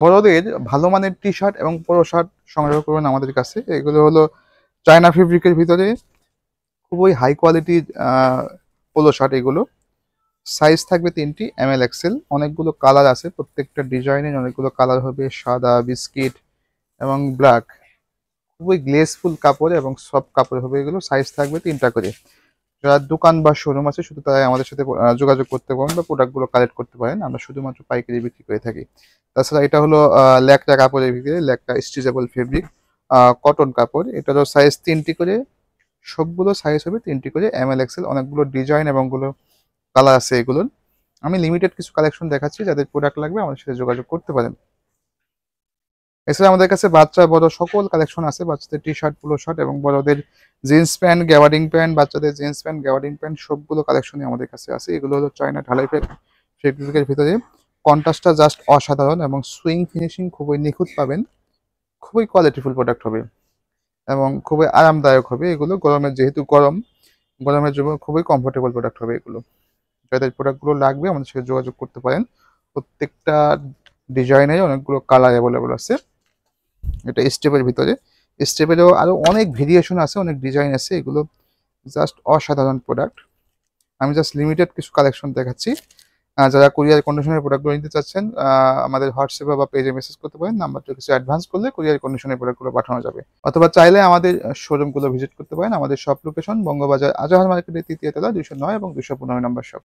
বড়দের ভালো মানের টি শার্ট এবং পোলো শার্ট সংগ্রহ করবেন আমাদের কাছে। এগুলো হলো চায়না ফেব্রিকের ভিতরে খুবই হাই কোয়ালিটির পোলো শার্ট এগুলো। সাইজ থাকবে ৩টি, এমএল এক্সেল। অনেকগুলো কালার আছে, প্রত্যেকটা ডিজাইনের অনেকগুলো কালার হবে, সাদা, বিস্কিট এবং ব্ল্যাক। খুবই গ্লেসফুল কাপড় এবং সফট কাপড় হবে এগুলো। সাইজ থাকবে ৩টা করে। যারা দোকান বা শোরুম আছে শুধু তারাই আমাদের সাথে যোগাযোগ করতে পারেন বা প্রোডাক্টগুলো কালেক্ট করতে পারেন। আমরা শুধুমাত্র পাইকারি বিক্রি করে থাকি। তাছাড়া এটা হলো ল্যাকটা কাপড়ের ভিতরে, ল্যাকটা স্ট্রেচেবল ফেব্রিক, কটন কাপড়। এটারও সাইজ ৩টি করে, সবগুলো সাইজ হবে ৩টি করে, এমএল এক্সেল। অনেকগুলো ডিজাইন এবং গুলো কালার আছে এগুলোর। আমি লিমিটেড কিছু কালেকশন দেখাচ্ছি, যাদের প্রোডাক্ট লাগবে আমাদের সাথে যোগাযোগ করতে পারেন। এছাড়া আমাদের কাছে বাচ্চা বড় সকল কালেকশন আছে। বাচ্চাদের টি শার্ট, পোলো শার্ট এবং বড়দের জিন্স প্যান্ট, গ্যাবার্ডিং প্যান্ট, বাচ্চাদের জিন্স প্যান্ট, গ্যাবার্ডিং প্যান্ট সবগুলো কালেকশনই আমাদের কাছে আছে। এগুলো হলো চায়না ঢালাই ফেব্রিকের ভিতরে। কন্ট্রাস্টটা জাস্ট অসাধারণ এবং সুইং ফিনিশিং খুবই নিখুঁত পাবেন। খুবই কোয়ালিটিফুল প্রোডাক্ট হবে এবং খুবই আরামদায়ক হবে এগুলো। গরমের, যেহেতু গরমের জন্য খুবই কমফোর্টেবল প্রোডাক্ট হবে এগুলো। যাদের প্রোডাক্টগুলো লাগবে আমাদের সাথে যোগাযোগ করতে পারেন। প্রত্যেকটা ডিজাইনের অনেকগুলো কালার অ্যাভেলেবল আছে। এটা স্টেপের ভিতরে। স্টেপেরও আরও অনেক ভেরিয়েশন আছে, অনেক ডিজাইন আছে। এগুলো জাস্ট অসাধারণ প্রোডাক্ট। আমি জাস্ট লিমিটেড কিছু কালেকশন দেখাচ্ছি। যারা কুরিয়ার কন্ডিশনের প্রোডাক্টগুলো নিতে চাচ্ছেন আমাদের হোয়াটসঅ্যাপে বা পেজে মেসেজ করতে পারেন। নাম্বারটা কিছু অ্যাডভান্স করলে কুরিয়ার কন্ডিশনের প্রোডাক্টগুলো পাঠানো যাবে। অথবা চাইলে আমাদের শোরুমগুলো ভিজিট করতে পারেন। আমাদের শপ লোকেশন বঙ্গবাজার আজাহার মার্কেটের ৩য় তলা ২০৯ এবং ২১৫ নম্বর শপ।